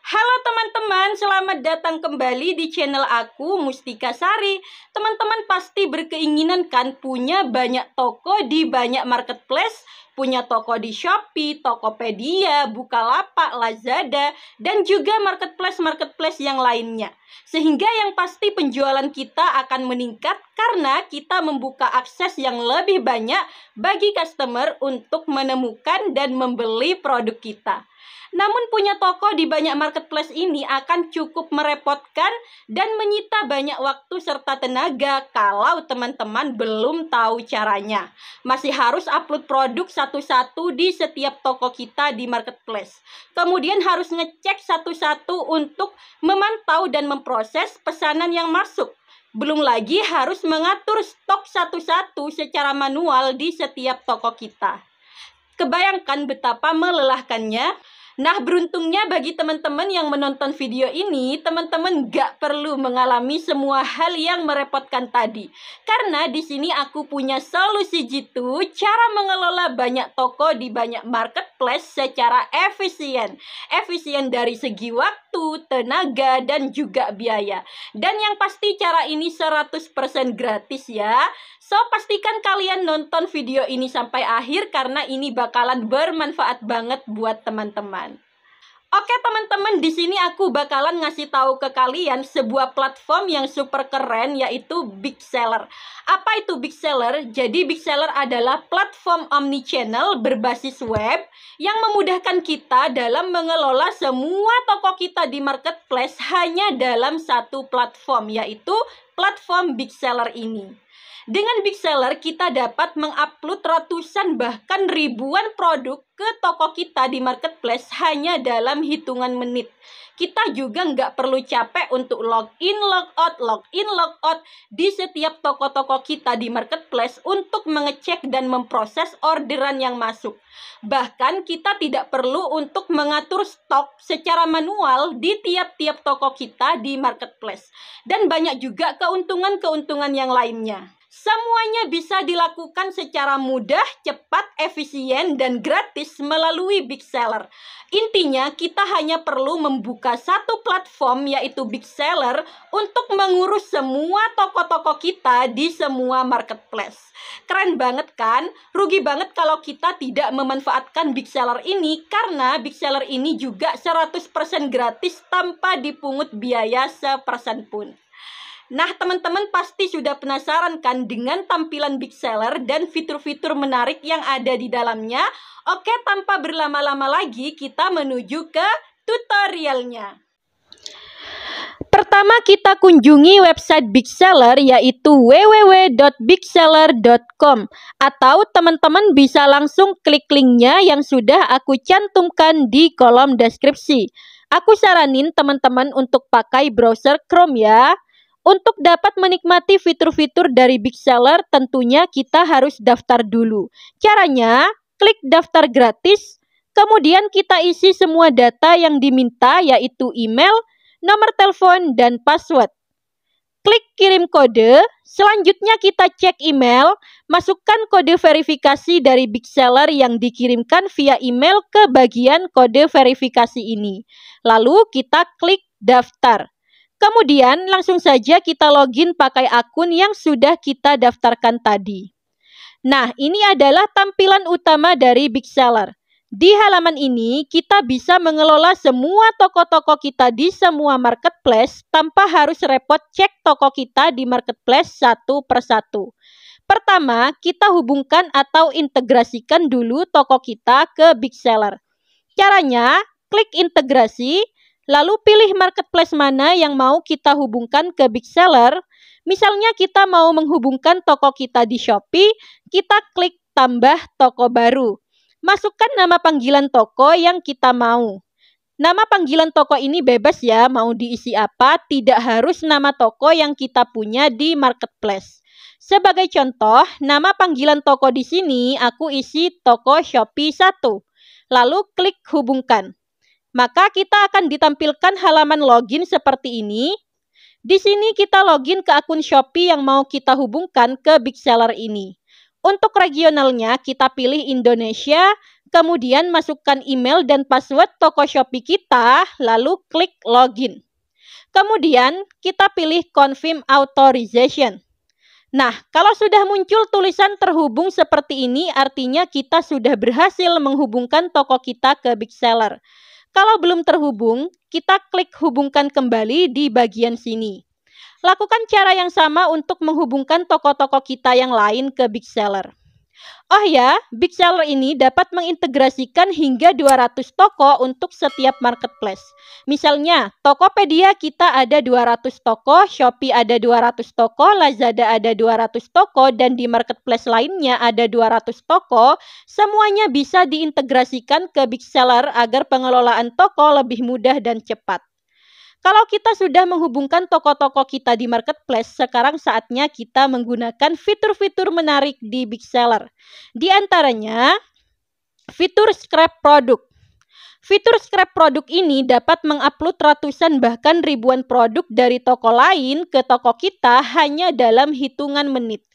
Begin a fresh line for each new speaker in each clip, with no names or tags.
Halo teman-teman, selamat datang kembali di channel aku, Mustika Sari. Teman-teman pasti berkeinginan kan punya banyak toko di banyak marketplace, punya toko di Shopee, Tokopedia, Bukalapak, Lazada, dan juga marketplace-marketplace yang lainnya. Sehingga yang pasti penjualan kita akan meningkat karena kita membuka akses yang lebih banyak bagi customer untuk menemukan dan membeli produk kita. Namun punya toko di banyak marketplace ini akan cukup merepotkan dan menyita banyak waktu serta tenaga kalau teman-teman belum tahu caranya. Masih harus upload produk satu-satu di setiap toko kita di marketplace. Kemudian harus ngecek satu-satu untuk memantau dan memproses pesanan yang masuk. Belum lagi harus mengatur stok satu-satu secara manual di setiap toko kita. Kebayangkan betapa melelahkannya. Nah, beruntungnya bagi teman-teman yang menonton video ini, teman-teman gak perlu mengalami semua hal yang merepotkan tadi. Karena di sini aku punya solusi jitu, cara mengelola banyak toko di banyak marketplace secara efisien. Efisien dari segi waktu, tenaga, dan juga biaya. Dan yang pasti cara ini 100% gratis ya. So, pastikan kalian nonton video ini sampai akhir karena ini bakalan bermanfaat banget buat teman-teman. Oke teman-teman, di sini aku bakalan ngasih tahu ke kalian sebuah platform yang super keren yaitu Big Seller. Apa itu Big Seller? Jadi Big Seller adalah platform omnichannel berbasis web yang memudahkan kita dalam mengelola semua toko kita di marketplace hanya dalam satu platform, yaitu platform Big Seller ini. Dengan Big Seller, kita dapat mengupload ratusan bahkan ribuan produk ke toko kita di marketplace hanya dalam hitungan menit. Kita juga nggak perlu capek untuk login, logout di setiap toko-toko kita di marketplace untuk mengecek dan memproses orderan yang masuk. Bahkan kita tidak perlu untuk mengatur stok secara manual di tiap-tiap toko kita di marketplace. Dan banyak juga keuntungan-keuntungan yang lainnya. Semuanya bisa dilakukan secara mudah, cepat, efisien, dan gratis melalui Big Seller. Intinya, kita hanya perlu membuka satu platform yaitu Big Seller untuk mengurus semua toko-toko kita di semua marketplace. Keren banget kan? Rugi banget kalau kita tidak memanfaatkan Big Seller ini karena Big Seller ini juga 100% gratis tanpa dipungut biaya sepersen pun. Nah, teman-teman pasti sudah penasaran kan dengan tampilan Big Seller dan fitur-fitur menarik yang ada di dalamnya? Oke, tanpa berlama-lama lagi, kita menuju ke tutorialnya. Pertama, kita kunjungi website Big Seller yaitu www.bigseller.com, atau teman-teman bisa langsung klik linknya yang sudah aku cantumkan di kolom deskripsi. Aku saranin teman-teman untuk pakai browser Chrome ya. Untuk dapat menikmati fitur-fitur dari Big Seller, tentunya kita harus daftar dulu. Caranya, klik daftar gratis, kemudian kita isi semua data yang diminta yaitu email, nomor telepon, dan password. Klik kirim kode, selanjutnya kita cek email, masukkan kode verifikasi dari Big Seller yang dikirimkan via email ke bagian kode verifikasi ini. Lalu kita klik daftar. Kemudian langsung saja kita login pakai akun yang sudah kita daftarkan tadi. Nah, ini adalah tampilan utama dari Big Seller. Di halaman ini kita bisa mengelola semua toko-toko kita di semua marketplace tanpa harus repot cek toko kita di marketplace satu persatu. Pertama, kita hubungkan atau integrasikan dulu toko kita ke Big Seller. Caranya, klik integrasi. Lalu pilih marketplace mana yang mau kita hubungkan ke Big Seller. Misalnya kita mau menghubungkan toko kita di Shopee, kita klik tambah toko baru. Masukkan nama panggilan toko yang kita mau. Nama panggilan toko ini bebas ya, mau diisi apa, tidak harus nama toko yang kita punya di marketplace. Sebagai contoh, nama panggilan toko di sini aku isi toko Shopee 1. Lalu klik hubungkan. Maka kita akan ditampilkan halaman login seperti ini. Di sini kita login ke akun Shopee yang mau kita hubungkan ke Big Seller ini. Untuk regionalnya kita pilih Indonesia, kemudian masukkan email dan password toko Shopee kita, lalu klik login. Kemudian kita pilih confirm authorization. Nah, kalau sudah muncul tulisan terhubung seperti ini, artinya kita sudah berhasil menghubungkan toko kita ke Big Seller. Kalau belum terhubung, kita klik hubungkan kembali di bagian sini. Lakukan cara yang sama untuk menghubungkan toko-toko kita yang lain ke Big Seller. Oh ya, Big Seller ini dapat mengintegrasikan hingga 200 toko untuk setiap marketplace. Misalnya, Tokopedia kita ada 200 toko, Shopee ada 200 toko, Lazada ada 200 toko, dan di marketplace lainnya ada 200 toko. Semuanya bisa diintegrasikan ke Big Seller agar pengelolaan toko lebih mudah dan cepat. Kalau kita sudah menghubungkan toko-toko kita di marketplace, sekarang saatnya kita menggunakan fitur-fitur menarik di Big Seller. Di antaranya, fitur scrap produk. Fitur scrap produk ini dapat mengupload ratusan bahkan ribuan produk dari toko lain ke toko kita hanya dalam hitungan menit.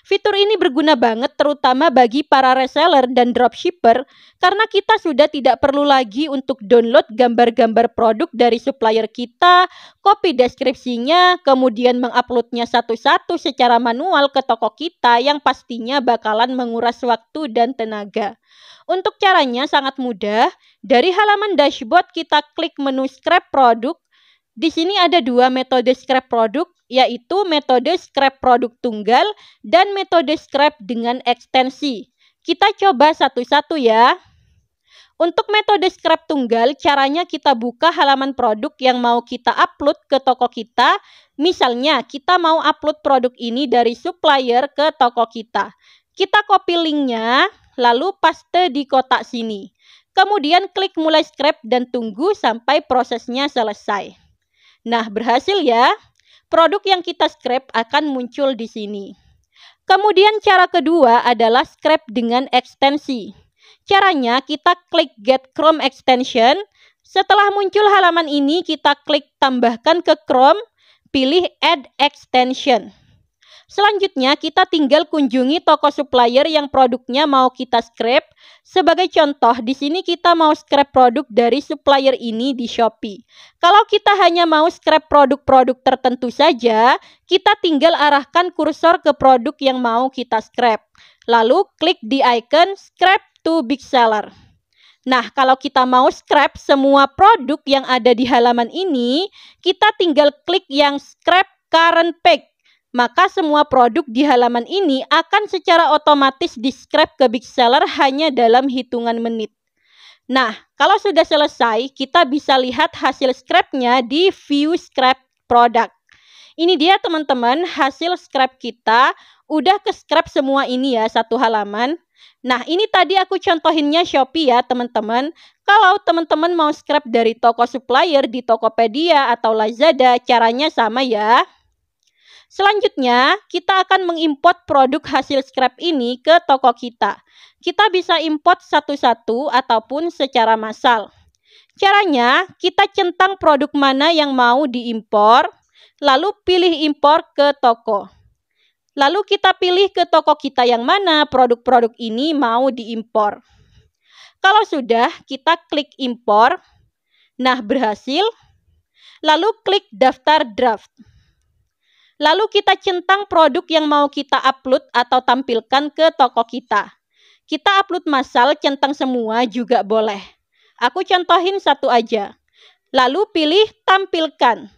Fitur ini berguna banget terutama bagi para reseller dan dropshipper karena kita sudah tidak perlu lagi untuk download gambar-gambar produk dari supplier kita, copy deskripsinya, kemudian menguploadnya satu-satu secara manual ke toko kita yang pastinya bakalan menguras waktu dan tenaga. Untuk caranya sangat mudah, dari halaman dashboard kita klik menu scrap produk. Di sini ada dua metode scrap produk, yaitu metode scrap produk tunggal dan metode scrap dengan ekstensi. Kita coba satu-satu ya. Untuk metode scrap tunggal, caranya kita buka halaman produk yang mau kita upload ke toko kita. Misalnya, kita mau upload produk ini dari supplier ke toko kita. Kita copy linknya, lalu paste di kotak sini. Kemudian klik mulai scrap dan tunggu sampai prosesnya selesai. Nah, berhasil ya. Produk yang kita scrap akan muncul di sini. Kemudian cara kedua adalah scrap dengan ekstensi. Caranya kita klik Get Chrome Extension. Setelah muncul halaman ini, kita klik tambahkan ke Chrome, pilih Add Extension. Selanjutnya, kita tinggal kunjungi toko supplier yang produknya mau kita scrap. Sebagai contoh, di sini kita mau scrap produk dari supplier ini di Shopee. Kalau kita hanya mau scrap produk-produk tertentu saja, kita tinggal arahkan kursor ke produk yang mau kita scrap. Lalu klik di icon Scrap to Big Seller. Nah, kalau kita mau scrap semua produk yang ada di halaman ini, kita tinggal klik yang Scrap Current Pack. Maka semua produk di halaman ini akan secara otomatis di-scrap ke Big Seller hanya dalam hitungan menit. Nah, kalau sudah selesai, kita bisa lihat hasil scrapnya di View Scrap Product. Ini dia teman-teman hasil scrap kita. Udah ke-scrap semua ini ya, satu halaman. Nah, ini tadi aku contohinnya Shopee ya teman-teman. Kalau teman-teman mau scrap dari toko supplier di Tokopedia atau Lazada, caranya sama ya. Selanjutnya, kita akan mengimport produk hasil scrap ini ke toko kita. Kita bisa import satu-satu ataupun secara massal. Caranya, kita centang produk mana yang mau diimpor, lalu pilih impor ke toko. Lalu kita pilih ke toko kita yang mana produk-produk ini mau diimpor. Kalau sudah, kita klik impor. Nah, berhasil. Lalu klik daftar draft. Lalu kita centang produk yang mau kita upload atau tampilkan ke toko kita. Kita upload massal, centang semua juga boleh. Aku contohin satu aja. Lalu pilih tampilkan.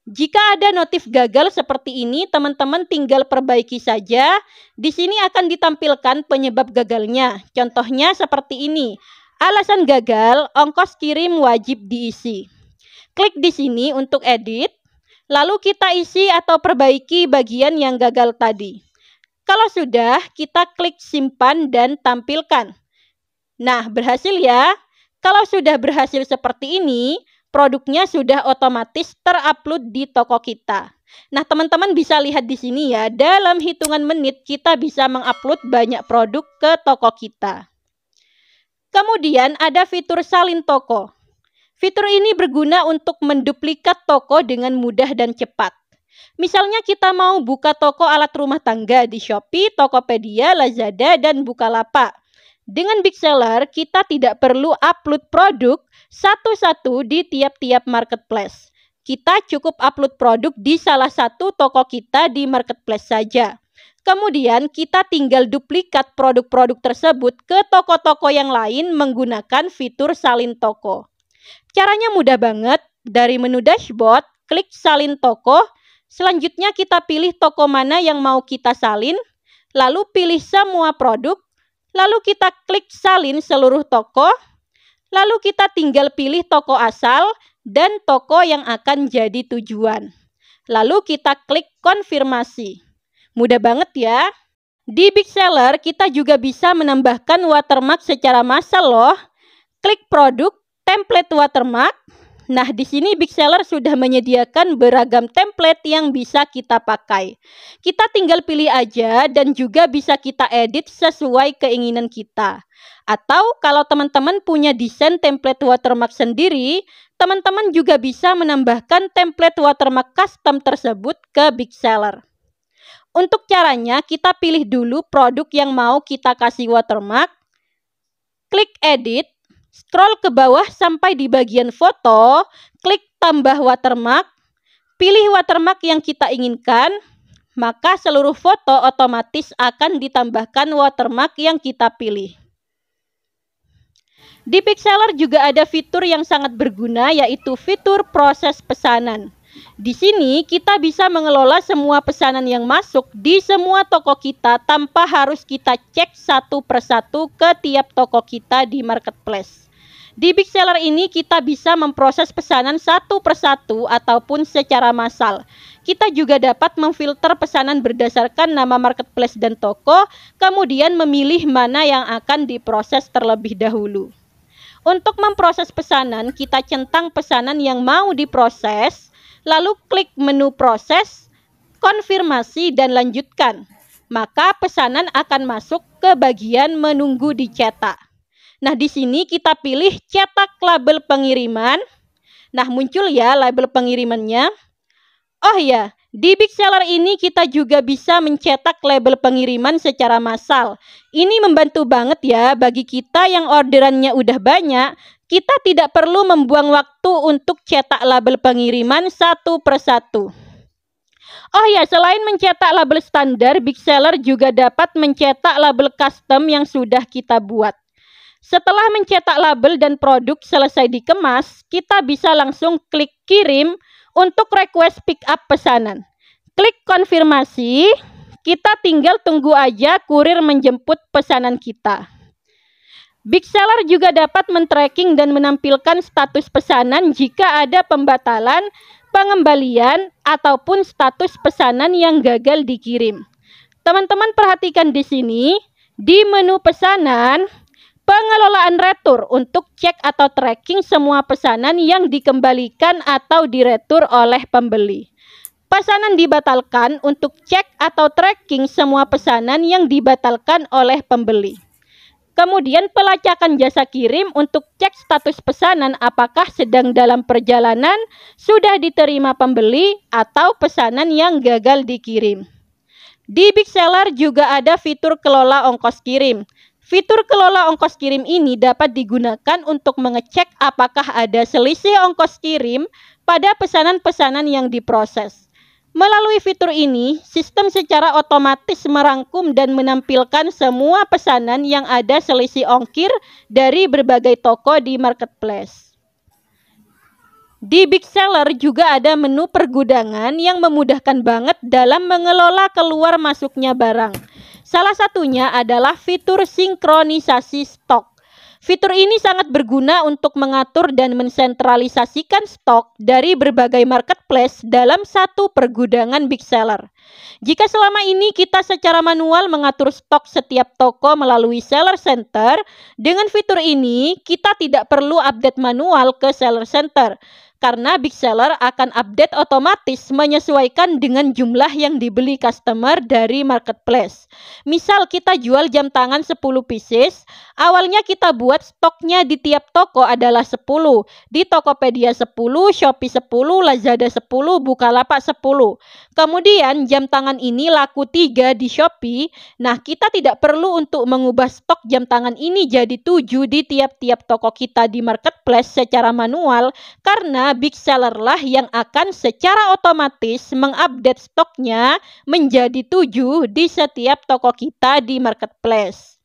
Jika ada notif gagal seperti ini, teman-teman tinggal perbaiki saja. Di sini akan ditampilkan penyebab gagalnya. Contohnya seperti ini. Alasan gagal, ongkos kirim wajib diisi. Klik di sini untuk edit. Lalu kita isi atau perbaiki bagian yang gagal tadi. Kalau sudah, kita klik simpan dan tampilkan. Nah, berhasil ya. Kalau sudah berhasil seperti ini, produknya sudah otomatis terupload di toko kita. Nah, teman-teman bisa lihat di sini ya, dalam hitungan menit kita bisa mengupload banyak produk ke toko kita. Kemudian ada fitur salin toko. Fitur ini berguna untuk menduplikat toko dengan mudah dan cepat. Misalnya kita mau buka toko alat rumah tangga di Shopee, Tokopedia, Lazada, dan Bukalapak. Dengan Big Seller, kita tidak perlu upload produk satu-satu di tiap-tiap marketplace. Kita cukup upload produk di salah satu toko kita di marketplace saja. Kemudian kita tinggal duplikat produk-produk tersebut ke toko-toko yang lain menggunakan fitur salin toko. Caranya mudah banget. Dari menu dashboard, klik salin toko. Selanjutnya kita pilih toko mana yang mau kita salin. Lalu pilih semua produk. Lalu kita klik salin seluruh toko. Lalu kita tinggal pilih toko asal dan toko yang akan jadi tujuan. Lalu kita klik konfirmasi. Mudah banget ya. Di Big Seller kita juga bisa menambahkan watermark secara massal loh. Klik produk, template watermark. Nah, di sini Big Seller sudah menyediakan beragam template yang bisa kita pakai. Kita tinggal pilih aja dan juga bisa kita edit sesuai keinginan kita. Atau kalau teman-teman punya desain template watermark sendiri, teman-teman juga bisa menambahkan template watermark custom tersebut ke Big Seller. Untuk caranya, kita pilih dulu produk yang mau kita kasih watermark. Klik edit. Scroll ke bawah sampai di bagian foto, klik tambah watermark, pilih watermark yang kita inginkan, maka seluruh foto otomatis akan ditambahkan watermark yang kita pilih. Di Big Seller juga ada fitur yang sangat berguna, yaitu fitur proses pesanan. Di sini kita bisa mengelola semua pesanan yang masuk di semua toko kita tanpa harus kita cek satu persatu ke tiap toko kita di marketplace. Di Big Seller ini kita bisa memproses pesanan satu persatu ataupun secara massal. Kita juga dapat memfilter pesanan berdasarkan nama marketplace dan toko, kemudian memilih mana yang akan diproses terlebih dahulu. Untuk memproses pesanan, kita centang pesanan yang mau diproses, lalu klik menu proses, konfirmasi dan lanjutkan. Maka pesanan akan masuk ke bagian menunggu dicetak. Nah, di sini kita pilih cetak label pengiriman. Nah, muncul ya label pengirimannya. Oh ya, di Big Seller ini kita juga bisa mencetak label pengiriman secara massal. Ini membantu banget ya bagi kita yang orderannya udah banyak. Kita tidak perlu membuang waktu untuk cetak label pengiriman satu persatu. Oh ya, selain mencetak label standar, Big Seller juga dapat mencetak label custom yang sudah kita buat. Setelah mencetak label dan produk selesai dikemas, kita bisa langsung klik kirim untuk request pick up pesanan. Klik konfirmasi, kita tinggal tunggu aja kurir menjemput pesanan kita. Big Seller juga dapat men-tracking dan menampilkan status pesanan jika ada pembatalan, pengembalian, ataupun status pesanan yang gagal dikirim. Teman-teman perhatikan di sini, di menu pesanan, pengelolaan retur untuk cek atau tracking semua pesanan yang dikembalikan atau diretur oleh pembeli. Pesanan dibatalkan untuk cek atau tracking semua pesanan yang dibatalkan oleh pembeli. Kemudian pelacakan jasa kirim untuk cek status pesanan apakah sedang dalam perjalanan, sudah diterima pembeli, atau pesanan yang gagal dikirim. Di Big Seller juga ada fitur kelola ongkos kirim. Fitur kelola ongkos kirim ini dapat digunakan untuk mengecek apakah ada selisih ongkos kirim pada pesanan-pesanan yang diproses. Melalui fitur ini, sistem secara otomatis merangkum dan menampilkan semua pesanan yang ada selisih ongkir dari berbagai toko di marketplace. Di Big Seller juga ada menu pergudangan yang memudahkan banget dalam mengelola keluar masuknya barang. Salah satunya adalah fitur sinkronisasi stok. Fitur ini sangat berguna untuk mengatur dan mensentralisasikan stok dari berbagai marketplace dalam satu pergudangan Big Seller. Jika selama ini kita secara manual mengatur stok setiap toko melalui Seller Center, dengan fitur ini kita tidak perlu update manual ke Seller Center. karena big seller akan update otomatis menyesuaikan dengan jumlah yang dibeli customer dari marketplace. Misal kita jual jam tangan 10 pieces, awalnya kita buat stoknya di tiap toko adalah 10. Di Tokopedia 10, Shopee 10, Lazada 10, Bukalapak 10. Kemudian jam tangan ini laku 3 di Shopee. Nah, kita tidak perlu untuk mengubah stok jam tangan ini jadi 7 di tiap-tiap toko kita di marketplace secara manual, karena big seller lah yang akan secara otomatis mengupdate stoknya menjadi 7 di setiap toko kita di marketplace.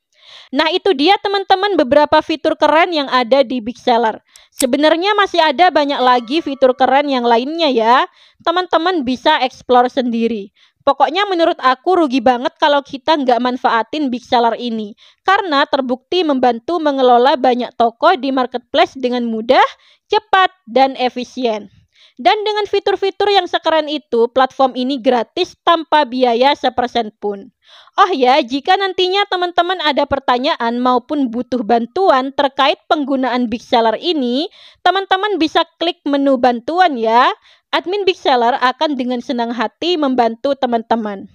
Nah, itu dia teman-teman beberapa fitur keren yang ada di big seller. Sebenarnya masih ada banyak lagi fitur keren yang lainnya ya. Teman-teman bisa explore sendiri. Pokoknya menurut aku rugi banget kalau kita nggak manfaatin big seller ini. Karena terbukti membantu mengelola banyak toko di marketplace dengan mudah, cepat, dan efisien. Dan dengan fitur-fitur yang sekeren itu, platform ini gratis tanpa biaya sepersen pun. Oh ya, jika nantinya teman-teman ada pertanyaan maupun butuh bantuan terkait penggunaan big seller ini, teman-teman bisa klik menu bantuan ya. Admin big seller akan dengan senang hati membantu teman-teman.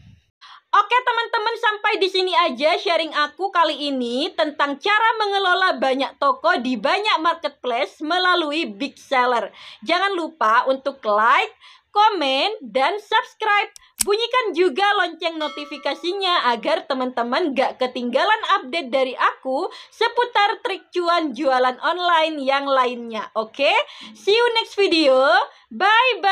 Oke teman-teman, sampai di sini aja sharing aku kali ini tentang cara mengelola banyak toko di banyak marketplace melalui big seller. Jangan lupa untuk like, komen, dan subscribe. Bunyikan juga lonceng notifikasinya agar teman-teman gak ketinggalan update dari aku seputar trik cuan jualan online yang lainnya. Oke? See you next video. Bye-bye.